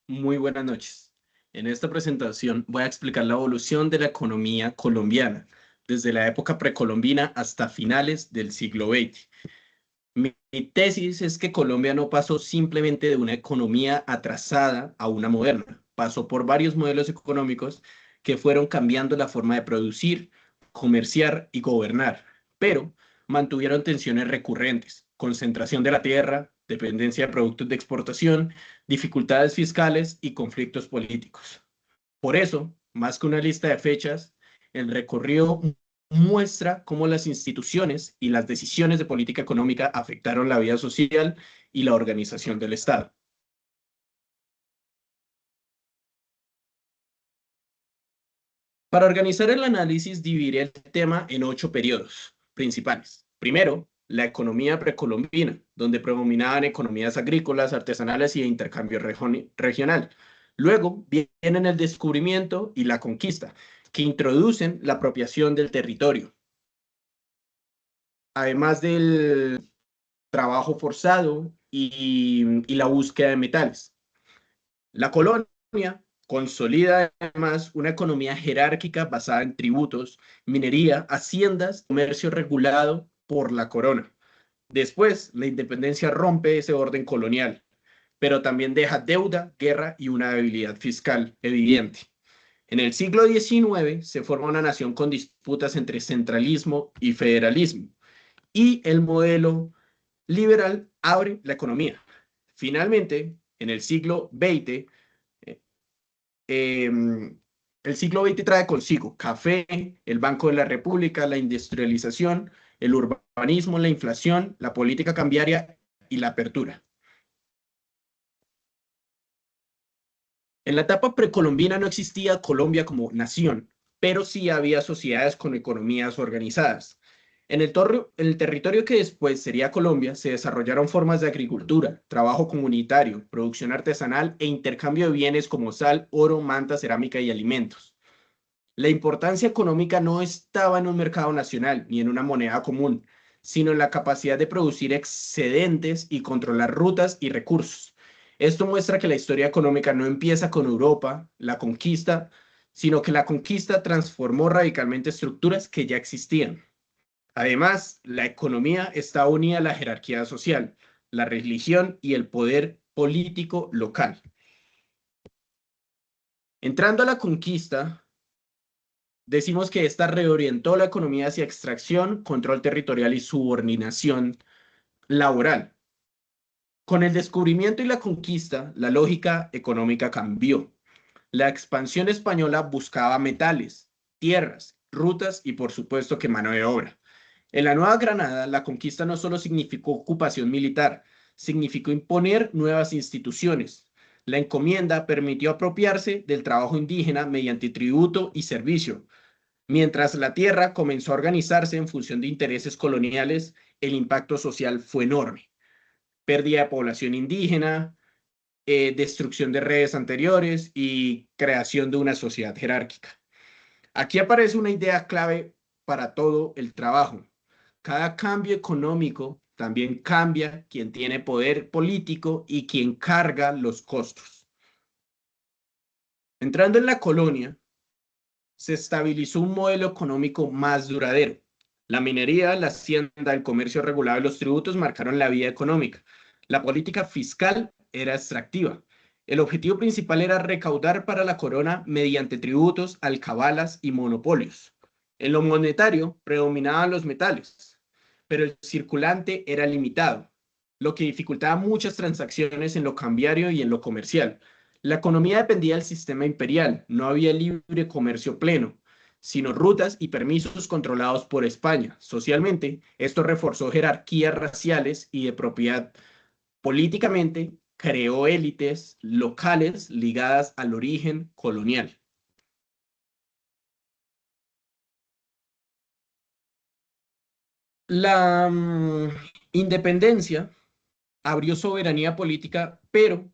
Muy buenas noches. En esta presentación voy a explicar la evolución de la economía colombiana desde la época precolombina hasta finales del siglo XX. Mi tesis es que Colombia no pasó simplemente de una economía atrasada a una moderna. Pasó por varios modelos económicos que fueron cambiando la forma de producir, comerciar y gobernar, pero mantuvieron tensiones recurrentes, concentración de la tierra, dependencia de productos de exportación, dificultades fiscales y conflictos políticos. Por eso, más que una lista de fechas, el recorrido muestra cómo las instituciones y las decisiones de política económica afectaron la vida social y la organización del Estado. Para organizar el análisis, dividiré el tema en 8 periodos principales. Primero, la economía precolombina, donde predominaban economías agrícolas, artesanales y de intercambio regional. Luego vienen el descubrimiento y la conquista, que introducen la apropiación del territorio, además del trabajo forzado y la búsqueda de metales. La colonia consolida además una economía jerárquica basada en tributos, minería, haciendas, comercio regulado por la corona. Después, la independencia rompe ese orden colonial, pero también deja deuda, guerra y una debilidad fiscal evidente. En el siglo XIX se forma una nación con disputas entre centralismo y federalismo, y el modelo liberal abre la economía. Finalmente, en el siglo XX, el siglo XX trae consigo café, el Banco de la República, la industrialización, el urbanismo, la inflación, la política cambiaria y la apertura. En la etapa precolombina no existía Colombia como nación, pero sí había sociedades con economías organizadas. En el territorio que después sería Colombia se desarrollaron formas de agricultura, trabajo comunitario, producción artesanal e intercambio de bienes como sal, oro, manta, cerámica y alimentos. La importancia económica no estaba en un mercado nacional ni en una moneda común, sino en la capacidad de producir excedentes y controlar rutas y recursos. Esto muestra que la historia económica no empieza con Europa, la conquista, sino que la conquista transformó radicalmente estructuras que ya existían. Además, la economía está unida a la jerarquía social, la religión y el poder político local. Entrando a la conquista, decimos que esta reorientó la economía hacia extracción, control territorial y subordinación laboral. Con el descubrimiento y la conquista, la lógica económica cambió. La expansión española buscaba metales, tierras, rutas y por supuesto que mano de obra. En la Nueva Granada, la conquista no solo significó ocupación militar, significó imponer nuevas instituciones. La encomienda permitió apropiarse del trabajo indígena mediante tributo y servicio. Mientras la tierra comenzó a organizarse en función de intereses coloniales, el impacto social fue enorme. Pérdida de población indígena, destrucción de redes anteriores y creación de una sociedad jerárquica. Aquí aparece una idea clave para todo el trabajo. Cada cambio económico también cambia quien tiene poder político y quien carga los costos. Entrando en la colonia, se estabilizó un modelo económico más duradero. La minería, la hacienda, el comercio regulado y los tributos marcaron la vida económica. La política fiscal era extractiva. El objetivo principal era recaudar para la corona mediante tributos, alcabalas y monopolios. En lo monetario predominaban los metales, pero el circulante era limitado, lo que dificultaba muchas transacciones en lo cambiario y en lo comercial. La economía dependía del sistema imperial, no había libre comercio pleno, sino rutas y permisos controlados por España. Socialmente, esto reforzó jerarquías raciales y de propiedad. Políticamente, creó élites locales ligadas al origen colonial. La independencia abrió soberanía política, pero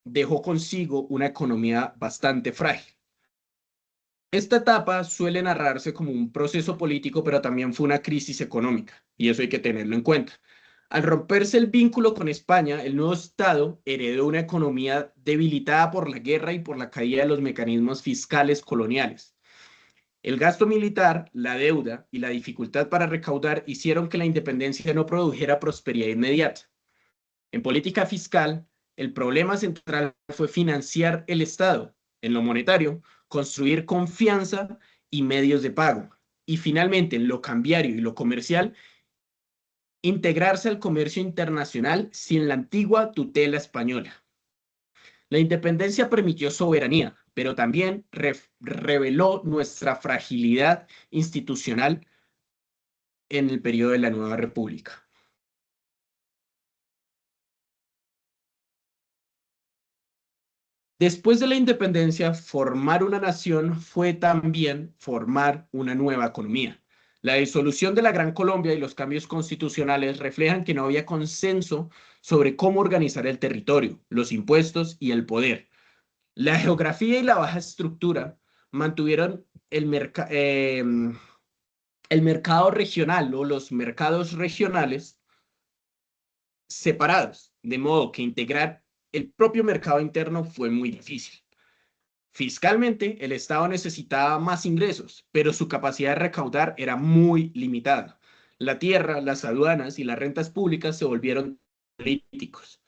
dejó consigo una economía bastante frágil. Esta etapa suele narrarse como un proceso político, pero también fue una crisis económica, y eso hay que tenerlo en cuenta. Al romperse el vínculo con España, el nuevo Estado heredó una economía debilitada por la guerra y por la caída de los mecanismos fiscales coloniales. El gasto militar, la deuda y la dificultad para recaudar hicieron que la independencia no produjera prosperidad inmediata. En política fiscal, el problema central fue financiar el Estado. En lo monetario, construir confianza y medios de pago. Y finalmente, en lo cambiario y lo comercial, integrarse al comercio internacional sin la antigua tutela española. La independencia permitió soberanía, pero también reveló nuestra fragilidad institucional en el periodo de la Nueva República. Después de la independencia, formar una nación fue también formar una nueva economía. La disolución de la Gran Colombia y los cambios constitucionales reflejan que no había consenso sobre cómo organizar el territorio, los impuestos y el poder. La geografía y la baja estructura mantuvieron el mercado regional o los mercados regionales separados, de modo que integrar el propio mercado interno fue muy difícil. Fiscalmente, el Estado necesitaba más ingresos, pero su capacidad de recaudar era muy limitada. La tierra, las aduanas y las rentas públicas se volvieron políticos.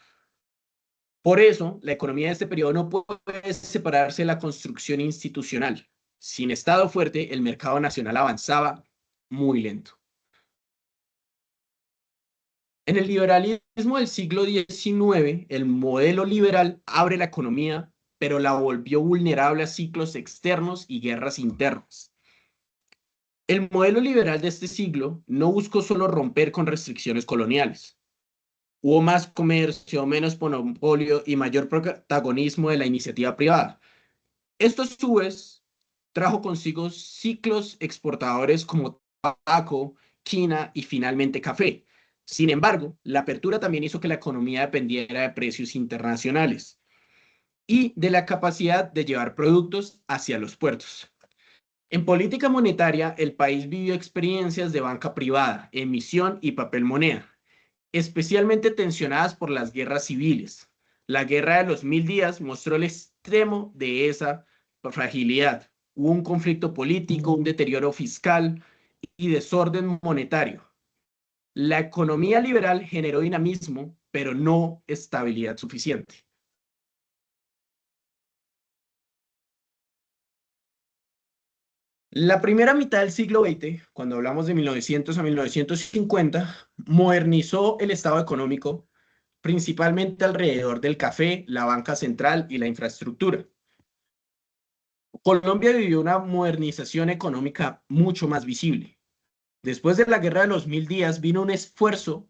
Por eso, la economía de este periodo no puede separarse de la construcción institucional. Sin Estado fuerte, el mercado nacional avanzaba muy lento. En el liberalismo del siglo XIX, el modelo liberal abre la economía, pero la volvió vulnerable a ciclos externos y guerras internas. El modelo liberal de este siglo no buscó solo romper con restricciones coloniales. Hubo más comercio, menos monopolio y mayor protagonismo de la iniciativa privada. Esto a su vez trajo consigo ciclos exportadores como tabaco, quina y finalmente café. Sin embargo, la apertura también hizo que la economía dependiera de precios internacionales y de la capacidad de llevar productos hacia los puertos. En política monetaria, el país vivió experiencias de banca privada, emisión y papel moneda, especialmente tensionadas por las guerras civiles. La Guerra de los Mil Días mostró el extremo de esa fragilidad. Hubo un conflicto político, un deterioro fiscal y desorden monetario. La economía liberal generó dinamismo, pero no estabilidad suficiente. La primera mitad del siglo XX, cuando hablamos de 1900 a 1950, modernizó el estado económico principalmente alrededor del café, la banca central y la infraestructura. Colombia vivió una modernización económica mucho más visible. Después de la Guerra de los Mil Días vino un esfuerzo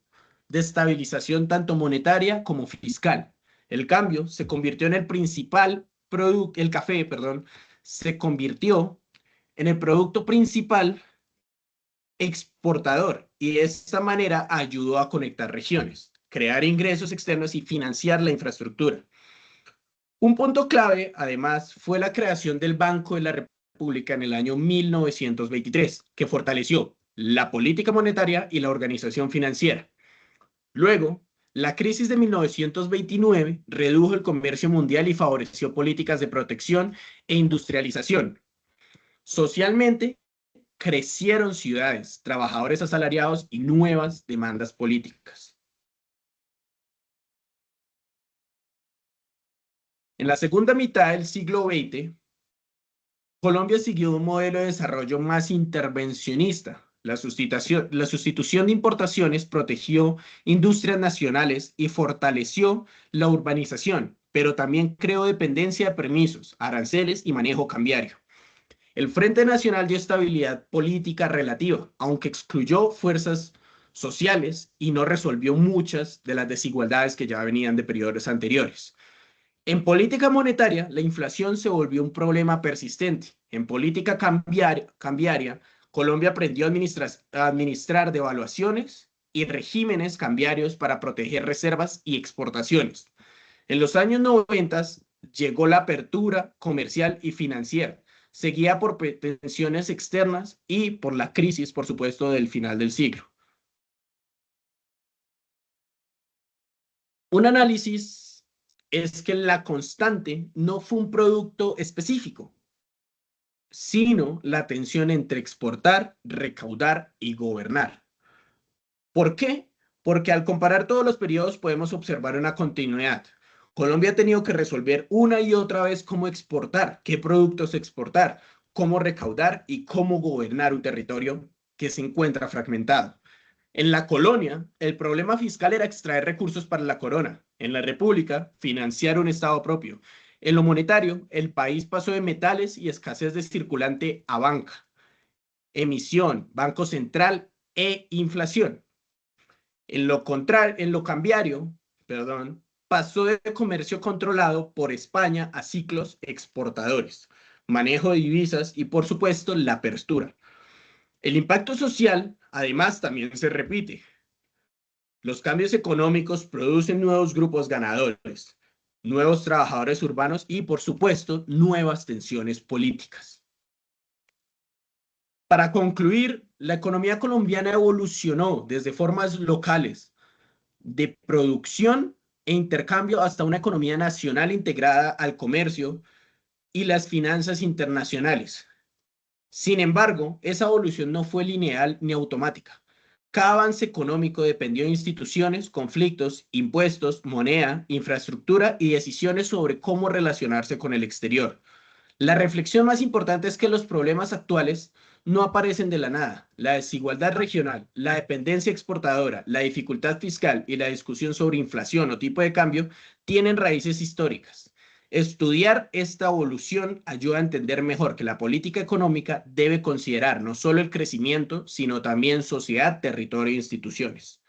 de estabilización tanto monetaria como fiscal. El cambio se convirtió en el principal producto, el café, perdón, se convirtió en el producto principal exportador y de esta manera ayudó a conectar regiones, crear ingresos externos y financiar la infraestructura. Un punto clave, además, fue la creación del Banco de la República en el año 1923, que fortaleció la política monetaria y la organización financiera. Luego, la crisis de 1929 redujo el comercio mundial y favoreció políticas de protección e industrialización. Socialmente, crecieron ciudades, trabajadores asalariados y nuevas demandas políticas. En la segunda mitad del siglo XX, Colombia siguió un modelo de desarrollo más intervencionista. La sustitución de importaciones protegió industrias nacionales y fortaleció la urbanización, pero también creó dependencia de permisos, aranceles y manejo cambiario. El Frente Nacional dio estabilidad política relativa, aunque excluyó fuerzas sociales y no resolvió muchas de las desigualdades que ya venían de periodos anteriores. En política monetaria, la inflación se volvió un problema persistente. En política cambiaria, Colombia aprendió a administrar devaluaciones y regímenes cambiarios para proteger reservas y exportaciones. En los años 90 llegó la apertura comercial y financiera, seguida por tensiones externas y por la crisis, por supuesto, del final del siglo. Un análisis es que la constante no fue un producto específico, sino la tensión entre exportar, recaudar y gobernar. ¿Por qué? Porque al comparar todos los periodos podemos observar una continuidad. Colombia ha tenido que resolver una y otra vez cómo exportar, qué productos exportar, cómo recaudar y cómo gobernar un territorio que se encuentra fragmentado. En la colonia, el problema fiscal era extraer recursos para la corona. En la república, financiar un estado propio. En lo monetario, el país pasó de metales y escasez de circulante a banca, emisión, banco central e inflación. En lo cambiario, perdón, pasó de comercio controlado por España a ciclos exportadores, manejo de divisas y, por supuesto, la apertura. El impacto social, además, también se repite. Los cambios económicos producen nuevos grupos ganadores, nuevos trabajadores urbanos y, por supuesto, nuevas tensiones políticas. Para concluir, la economía colombiana evolucionó desde formas locales de producción e intercambio hasta una economía nacional integrada al comercio y las finanzas internacionales. Sin embargo, esa evolución no fue lineal ni automática. Cada avance económico dependió de instituciones, conflictos, impuestos, moneda, infraestructura y decisiones sobre cómo relacionarse con el exterior. La reflexión más importante es que los problemas actuales no aparecen de la nada. La desigualdad regional, la dependencia exportadora, la dificultad fiscal y la discusión sobre inflación o tipo de cambio tienen raíces históricas. Estudiar esta evolución ayuda a entender mejor que la política económica debe considerar no solo el crecimiento, sino también sociedad, territorio e instituciones.